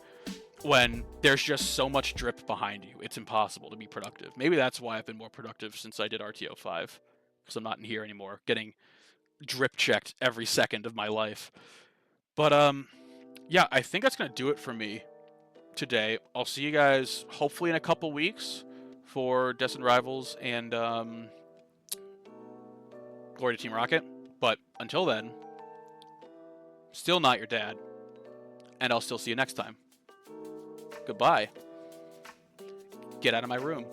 when there's just so much drip behind you. It's impossible to be productive. Maybe that's why I've been more productive since I did RTO 5, because I'm not in here anymore, getting drip checked every second of my life. But yeah, I think that's going to do it for me today. I'll see you guys hopefully in a couple weeks for Destined Rivals and Glory to Team Rocket. But until then, still not your dad. And I'll still see you next time. Goodbye. Get out of my room.